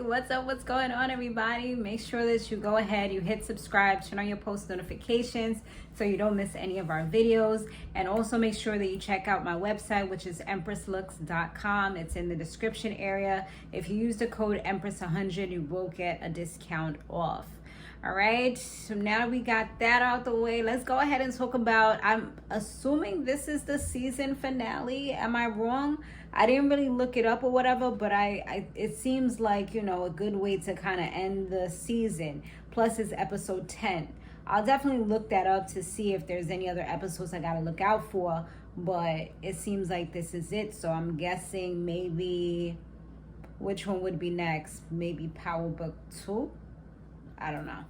What's going on, everybody? Make sure that you go ahead, you hit subscribe, turn on your post notifications so you don't miss any of our videos. And also make sure that you check out my website, which is empresslooks.com. It's in the description area. If you use the code Empress100, you will get a discount off. All right, so now we got that out the way, let's go ahead and talk about, I'm assuming this is the season finale. Am I wrong? I didn't really look it up or whatever, but it seems like, you know, a good way to kind of end the season. Plus it's episode 10. I'll definitely look that up to see if there's any other episodes I gotta look out for, but it seems like this is it. So I'm guessing maybe, which one would be next? Maybe Power Book 2? I don't know.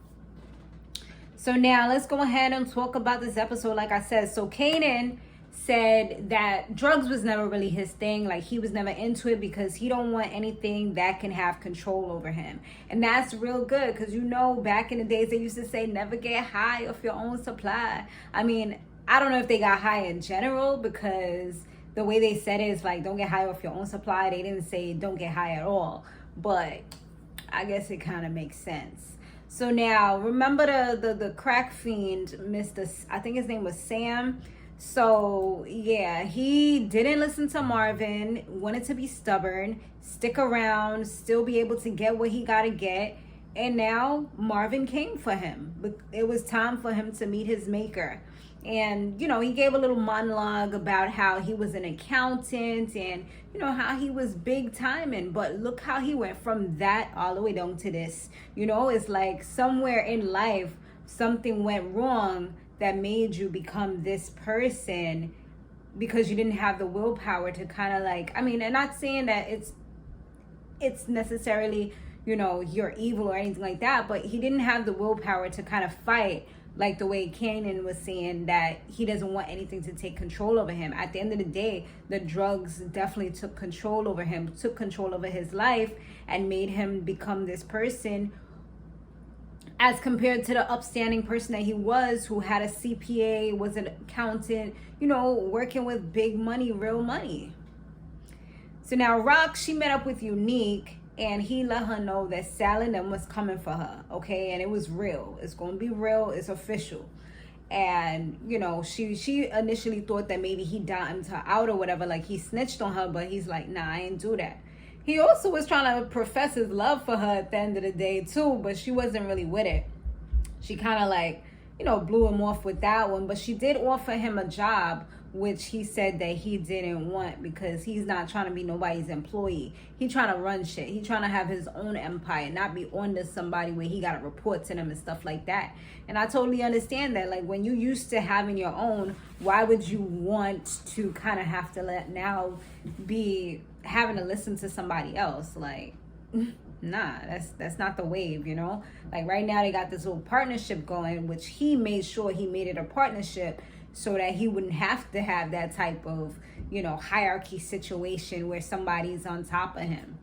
So now let's go ahead and talk about this episode. Like I said, so Kanan said that drugs was never really his thing. Like he was never into it because he don't want anything that can have control over him. And that's real good because, you know, back in the days they used to say never get high off your own supply. I mean, I don't know if they got high in general because the way they said it is like don't get high off your own supply. They didn't say don't get high at all. But I guess it kind of makes sense. So now, remember the crack fiend, I think his name was Sam. So yeah, he didn't listen to Marvin, wanted to be stubborn, stick around, still be able to get what he got to get. And now Marvin came for him. It was time for him to meet his maker. And, you know, he gave a little monologue about how he was an accountant and, you know, how he was big timing. But look how he went from that all the way down to this. You know, it's like somewhere in life, something went wrong that made you become this person because you didn't have the willpower to kind of like, I mean, and not saying that it's necessarily, you know, you're evil or anything like that, but he didn't have the willpower to kind of fight. Like the way Kanan was saying that he doesn't want anything to take control over him. At the end of the day, the drugs definitely took control over him, took control over his life, and made him become this person as compared to the upstanding person that he was, who had a CPA, was an accountant, you know, working with big money, real money. So now Rock, she met up with Unique, and he let her know that Sal and them was coming for her, okay? And it was real. It's going to be real. It's official. And, you know, she initially thought that maybe he dimed her out or whatever, like he snitched on her, but he's like, nah, I ain't do that. He also was trying to profess his love for her at the end of the day, too, but she wasn't really with it. She kind of like, you know, blew him off with that one, but she did offer him a job, which he said that he didn't want because he's not trying to be nobody's employee. He trying to run shit. He trying to have his own empire, not be under somebody where he got to report to them and stuff like that. And I totally understand that. Like when you used to having your own, why would you want to kind of have to now be having to listen to somebody else? Like, nah, that's not the wave, you know? Like right now they got this little partnership going, which he made sure he made it a partnership so that he wouldn't have to have that type of, you know, hierarchy situation where somebody's on top of him.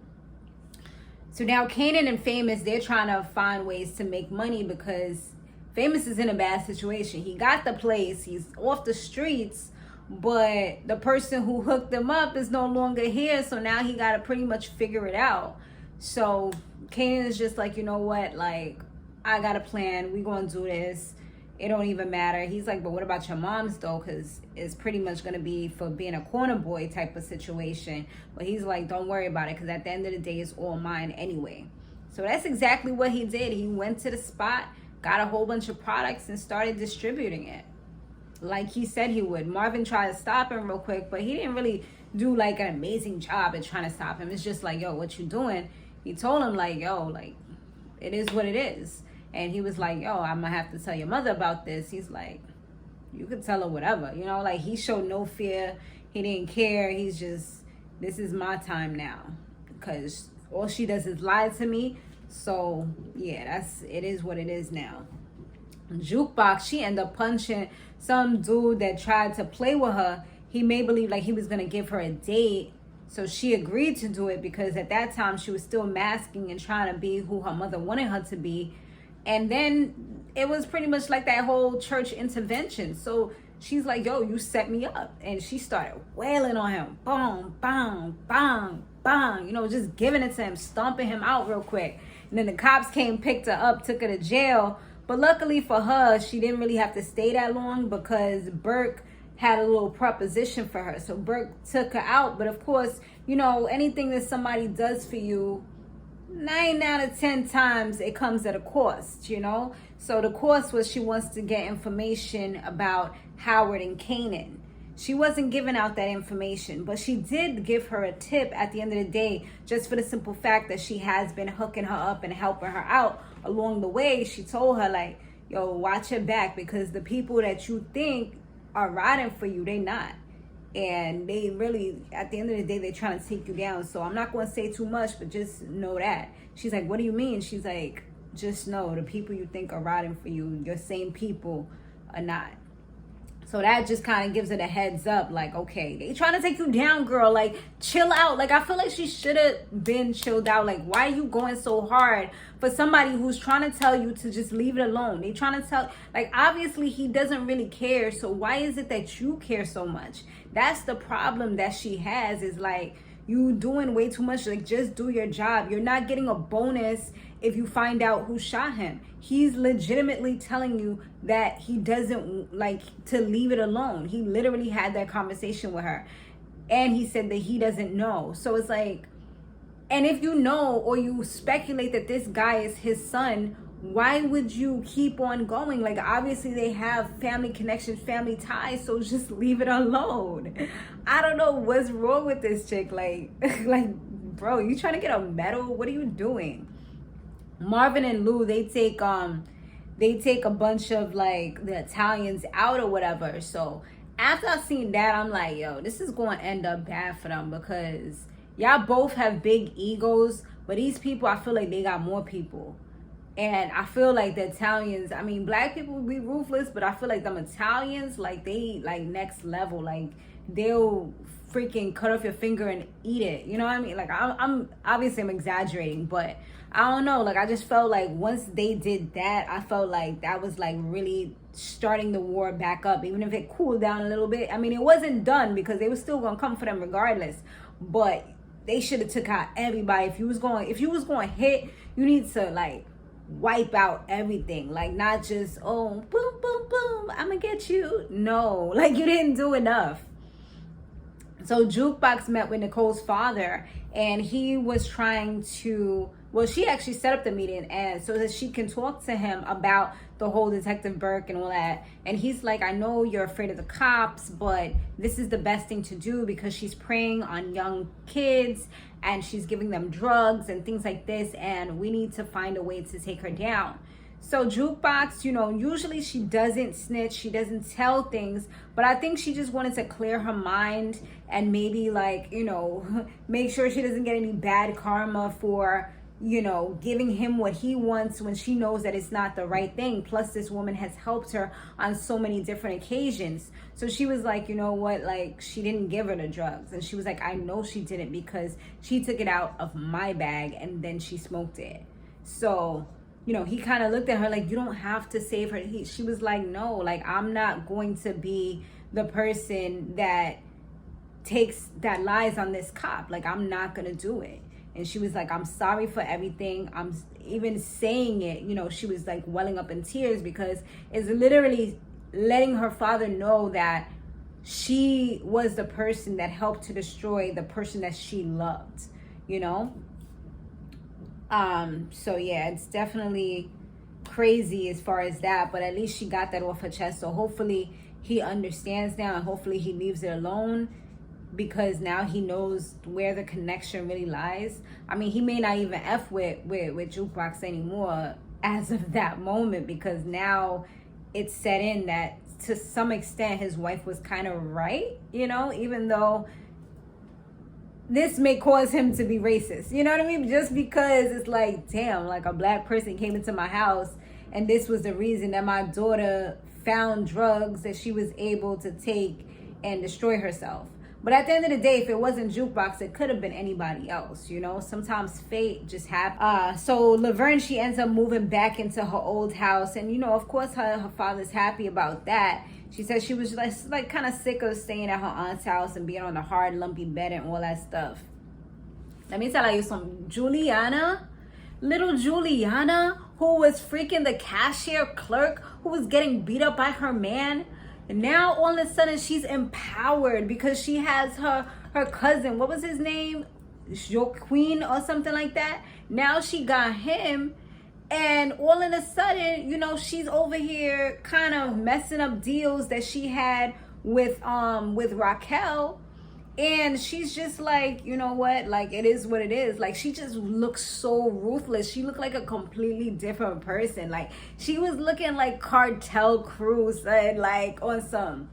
So now Kanan and Famous, they're trying to find ways to make money because Famous is in a bad situation. He got the place, he's off the streets, but the person who hooked him up is no longer here. So now he got to pretty much figure it out. So Kanan is just like, you know what? Like, I got a plan. We going to do this. It don't even matter. He's like, but what about your moms though? Because it's pretty much going to be for being a corner boy type of situation. But he's like, don't worry about it because at the end of the day, it's all mine anyway. So that's exactly what he did. He went to the spot, got a whole bunch of products and started distributing it like he said he would. Marvin tried to stop him real quick, but he didn't really do like an amazing job at trying to stop him. It's just like, yo, what you doing? He told him like, yo, like, it is what it is. And he was like, yo, I'm going to have to tell your mother about this. He's like, you could tell her whatever. You know, like he showed no fear. He didn't care. He's just, this is my time now. Because all she does is lie to me. So, yeah, it is what it is now. Jukebox, she ended up punching some dude that tried to play with her. He made believe like he was going to give her a date. So she agreed to do it because at that time she was still masking and trying to be who her mother wanted her to be. And then it was pretty much like that whole church intervention. So she's like, yo, you set me up. And she started wailing on him. Boom, bang, bang, bang. You know, just giving it to him, stomping him out real quick. And then the cops came, picked her up, took her to jail. But luckily for her, she didn't really have to stay that long because Burke had a little proposition for her. So Burke took her out. But of course, you know, anything that somebody does for you, 9 out of 10 times it comes at a cost, you know. So the cost was she wants to get information about Howard and Kanan. She wasn't giving out that information, but she did give her a tip at the end of the day, just for the simple fact that she has been hooking her up and helping her out along the way. She told her, like, yo, watch your back, because the people that you think are riding for you, they not. And they really, at the end of the day, they're trying to take you down. So I'm not going to say too much, but just know that. She's like, what do you mean? She's like, just know the people you think are riding for you, your same people are not. So that just kind of gives it a heads up, like, okay, they trying to take you down, girl. Like, chill out. Like, I feel like she should have been chilled out. Like, why are you going so hard for somebody who's trying to tell you to just leave it alone? They trying to tell, like, obviously he doesn't really care. So why is it that you care so much? That's the problem that she has, is like, you doing way too much. Like, just do your job. You're not getting a bonus if you find out who shot him. He's legitimately telling you that he doesn't like to leave it alone. He literally had that conversation with her. And he said that he doesn't know. So it's like, and if you know or you speculate that this guy is his son, why would you keep on going? Like, obviously they have family connections, family ties, so just leave it alone. I don't know what's wrong with this chick. Like, bro, you trying to get a medal? What are you doing? Marvin and Lou, they take a bunch of like the Italians out or whatever. So after I seen that, I'm like, yo, this is going to end up bad for them, because y'all both have big egos, but these people, I feel like they got more people. And I feel like the Italians, I mean, black people be ruthless, but I feel like them Italians, like, they like next level. Like, they'll freaking cut off your finger and eat it. You know what I mean? Like, I'm obviously I'm exaggerating, but I don't know. Like, I just felt like once they did that, I felt like that was like really starting the war back up, even if it cooled down a little bit. I mean, it wasn't done, because they were still gonna come for them regardless, but they should have took out everybody. If you was going to hit, you need to like wipe out everything. Like, not just, oh, boom, boom, boom, I'm gonna get you. No, like, you didn't do enough. So Jukebox met with Nicole's father, and he was trying to, well, she actually set up the meeting and so that she can talk to him about the whole Detective Burke and all that. And he's like, I know you're afraid of the cops, but this is the best thing to do, because she's preying on young kids and she's giving them drugs and things like this, and we need to find a way to take her down. So Jukebox, you know, usually she doesn't snitch, she doesn't tell things, but I think she just wanted to clear her mind and maybe, like, you know, make sure she doesn't get any bad karma for, you know, giving him what he wants when she knows that it's not the right thing. Plus, this woman has helped her on so many different occasions. So she was like, you know what, like, she didn't give her the drugs. And she was like, I know she didn't, because she took it out of my bag and then she smoked it. So, you know, he kind of looked at her like, you don't have to save her. She was like, no, like, I'm not going to be the person that lies on this cop. Like, I'm not going to do it. And she was like, I'm sorry for everything. I'm even saying it, you know, she was like welling up in tears, because it's literally letting her father know that she was the person that helped to destroy the person that she loved, you know? So yeah, it's definitely crazy as far as that, but at least she got that off her chest. So hopefully he understands now, and hopefully he leaves it alone, because now he knows where the connection really lies. I mean, he may not even F with Jukebox anymore as of that moment, because now it's set in that to some extent his wife was kind of right, you know, even though this may cause him to be racist, you know what I mean? Just because it's like, damn, like, a black person came into my house and this was the reason that my daughter found drugs that she was able to take and destroy herself. But at the end of the day, if it wasn't Jukebox, it could have been anybody else, you know? Sometimes fate just happens. So Laverne, she ends up moving back into her old house. And, you know, of course, her father's happy about that. She said she was like kind of sick of staying at her aunt's house and being on the hard, lumpy bed and all that stuff. Let me tell you something. Little Juliana, who was freaking the cashier clerk, who was getting beat up by her man. And now all of a sudden she's empowered because she has her cousin. What was his name? Joaquin or something like that. Now she got him. And all of a sudden, you know, she's over here kind of messing up deals that she had with Raquel. And she's just like, you know what? Like, it is what it is. Like, she just looks so ruthless. She looked like a completely different person. Like, she was looking like Cartel Cruz and like on some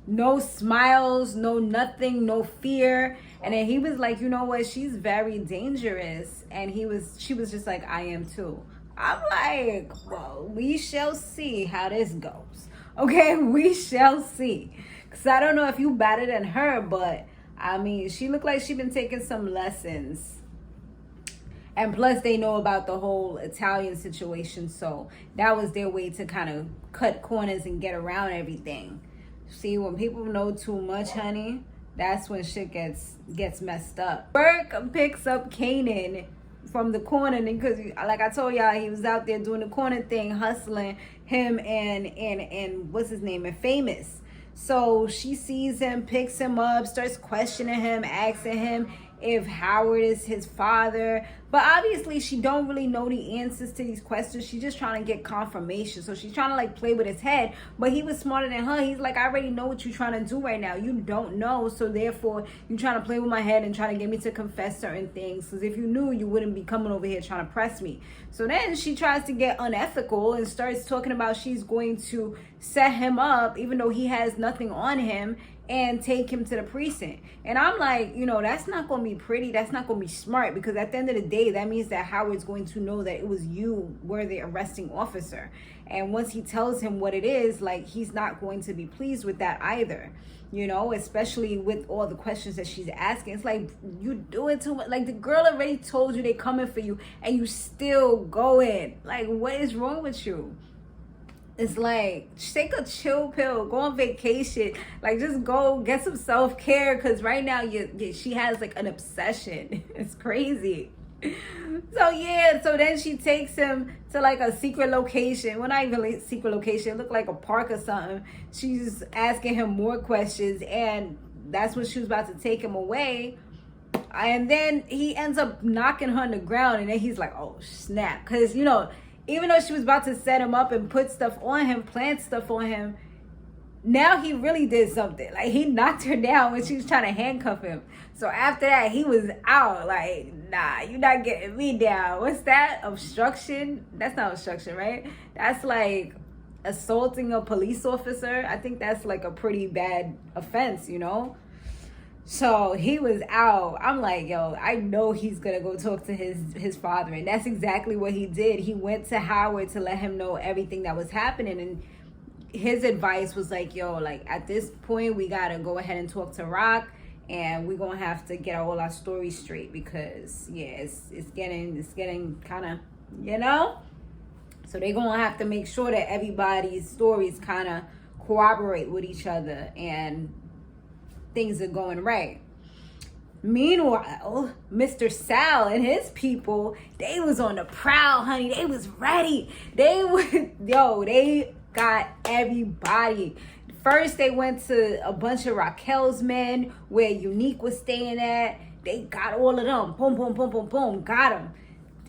no smiles, no nothing, no fear. And then he was like, you know what? She's very dangerous. And she was just like, I am too. I'm like, well, we shall see how this goes. Okay, we shall see. Because I don't know if you better than her, but I mean, she looked like she'd been taking some lessons. And plus, they know about the whole Italian situation. So that was their way to kind of cut corners and get around everything. See, when people know too much, honey, that's when shit gets messed up. Burke picks up Kanan from the corner because, like I told y'all, he was out there doing the corner thing, hustling him and what's his name, and Famous. So she sees him, picks him up, starts questioning him, asking him if Howard is his father. But obviously she don't really know the answers to these questions. She's just trying to get confirmation. So she's trying to like play with his head. But he was smarter than her. He's like, I already know what you're trying to do right now. You don't know. So therefore, you're trying to play with my head and trying to get me to confess certain things. Because if you knew, you wouldn't be coming over here trying to press me. So then she tries to get unethical and starts talking about she's going to set him up, even though he has nothing on him, and take him to the precinct. And I'm like, you know, that's not going to be pretty. That's not going to be smart, because at the end of the day, that means that Howard's going to know that it was you were the arresting officer. And once he tells him what it is, like, he's not going to be pleased with that either. You know, especially with all the questions that she's asking. It's like, you do it too much. Like, the girl already told you they coming for you and you still go in. Like, what is wrong with you? It's like, take a chill pill, go on vacation, like just go get some self-care, because right now she has like an obsession. It's crazy. So yeah, so then she takes him to like a secret location. Well, not even a secret location, it looked like a park or something. She's asking him more questions, and that's when she was about to take him away. And then he ends up knocking her on the ground, and then he's like, oh snap, because you know, even though she was about to set him up and put stuff on him, plant stuff on him, now he really did something. Like, he knocked her down when she was trying to handcuff him. So after that, he was out. Like, nah, you're not getting me down. What's that? Obstruction? That's not obstruction, right? That's like assaulting a police officer. I think that's like a pretty bad offense, you know? So he was out. I'm like, yo, I know he's going to go talk to his father. And that's exactly what he did. He went to Howard to let him know everything that was happening. And his advice was like, yo, like at this point, we got to go ahead and talk to Rock. And we're going to have to get all our stories straight, because, yeah, it's getting kind of, you know. So they're going to have to make sure that everybody's stories kind of corroborate with each other. And things are going right. Meanwhile, Mr. Sal and his people, they was on the prowl, honey. They was ready. They got everybody. First, they went to a bunch of Raquel's men where Unique was staying at. They got all of them. Boom, boom, boom, boom, boom. Got them.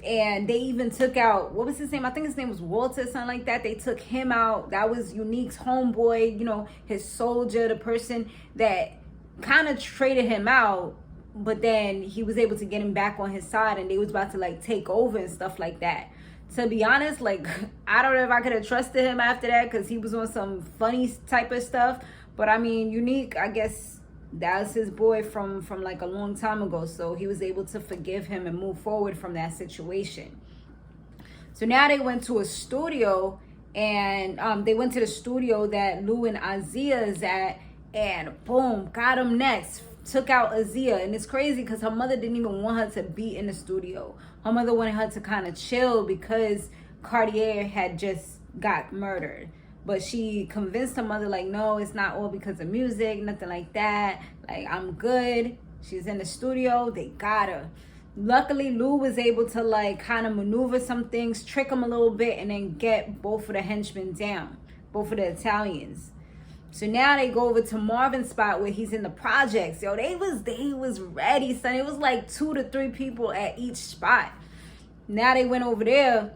And they even took out, what was his name? I think his name was Walter, something like that. They took him out. That was Unique's homeboy, you know, his soldier, the person that kind of traded him out, but then he was able to get him back on his side, and they was about to like take over and stuff like that. To be honest, like, I don't know if I could have trusted him after that, because he was on some funny type of stuff. But I mean, Unique, I guess that's his boy from like a long time ago, so he was able to forgive him and move forward from that situation. So now they went to a studio, and they went to the studio that Lou and Azia is at. and boom, got him next. Took out Azia, and it's crazy because her mother didn't even want her to be in the studio. Her mother wanted her to kind of chill because Cartier had just got murdered. But she convinced her mother, like, no, it's not all because of music, nothing like that. Like, I'm good. She's in the studio. They got her. Luckily, Lou was able to, like, kind of maneuver some things, trick them a little bit, and then get both of the henchmen down, both of the Italians. So now they go over to Marvin's spot where he's in the projects. Yo, they was ready, son. It was like 2 to 3 people at each spot. Now they went over there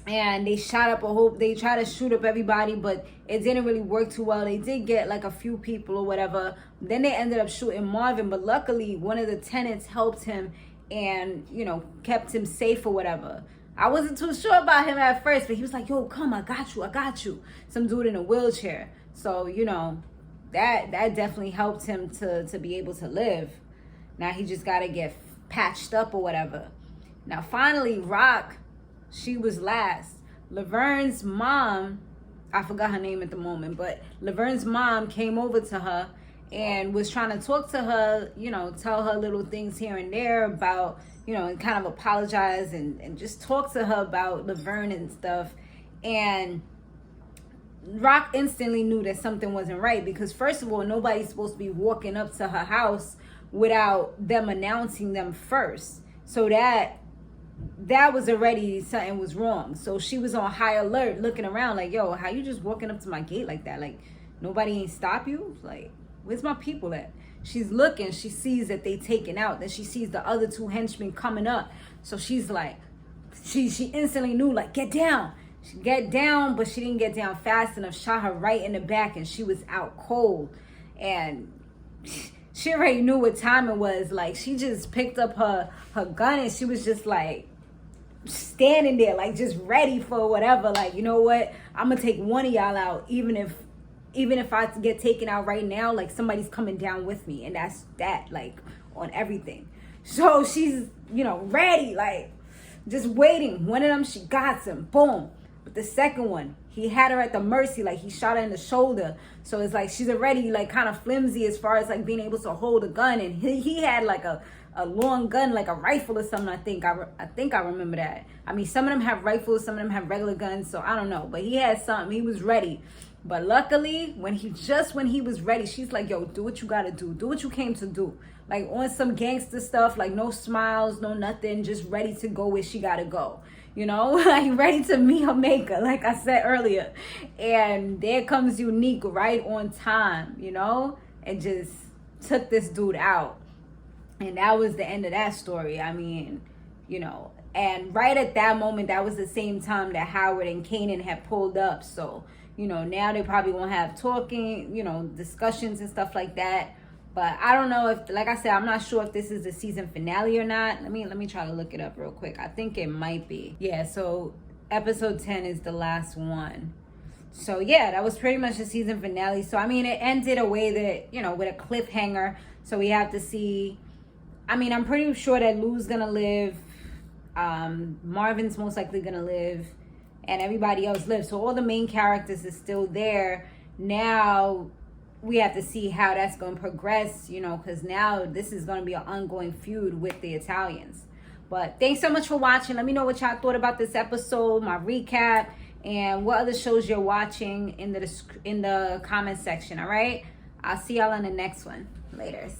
and they shot up they tried to shoot up everybody, but it didn't really work too well. They did get like a few people or whatever. Then they ended up shooting Marvin, but luckily one of the tenants helped him and, you know, kept him safe or whatever. I wasn't too sure about him at first, but he was like, yo, come, I got you. Some dude in a wheelchair. So, you know, that definitely helped him to be able to live. Now he just got to get patched up or whatever. Now, finally, Rock, she was last. Laverne's mom, I forgot her name at the moment, but Laverne's mom came over to her and was trying to talk to her, you know, tell her little things here and there about, you know, and kind of apologize and just talk to her about Laverne and stuff. And Rock instantly knew that something wasn't right because, first of all, nobody's supposed to be walking up to her house without them announcing them first. So that was already something was wrong. So she was on high alert looking around like, yo, how you just walking up to my gate like that? Like, nobody ain't stop you? Like, where's my people at? She's looking. She sees that they taken out. Then she sees the other 2 henchmen coming up. So she's like, she instantly knew, like, get down. She get down, but she didn't get down fast enough. Shot her right in the back, and she was out cold. And she already knew what time it was. Like, she just picked up her gun, and she was just like standing there, like just ready for whatever. Like, you know what? I'm gonna take one of y'all out, even if I get taken out right now. Like, somebody's coming down with me, and that's that. Like, on everything. So she's, you know, ready, like just waiting. One of them, she got him. Boom. But the second one, he had her at the mercy, like he shot her in the shoulder. So it's like she's already like kind of flimsy as far as like being able to hold a gun. And he had like a long gun, like a rifle or something. I think I remember that. I mean, some of them have rifles, some of them have regular guns. So I don't know, but he had something. He was ready. But luckily, when he was ready, she's like, yo, do what you gotta do. Do what you came to do. Like, on some gangster stuff, like no smiles, no nothing, just ready to go where she gotta go. You know, like ready to meet her maker, like I said earlier. And there comes Unique right on time, you know, and just took this dude out. And that was the end of that story. I mean, you know, and right at that moment, that was the same time that Howard and Kanan had pulled up. So, you know, now they probably won't have talking, you know, discussions and stuff like that. But I don't know if, like I said, I'm not sure if this is the season finale or not. Let me try to look it up real quick. I think it might be. Yeah, so episode 10 is the last one. So yeah, that was pretty much the season finale. So I mean, it ended a way that, you know, with a cliffhanger. So we have to see. I mean, I'm pretty sure that Lou's gonna live. Marvin's most likely gonna live, and everybody else lives. So all the main characters is still there. Now we have to see how that's going to progress, you know, because now this is going to be an ongoing feud with the Italians. But thanks so much for watching. Let me know what y'all thought about this episode, my recap, and what other shows you're watching in the comment section. All right, I'll see y'all on the next one. Laters.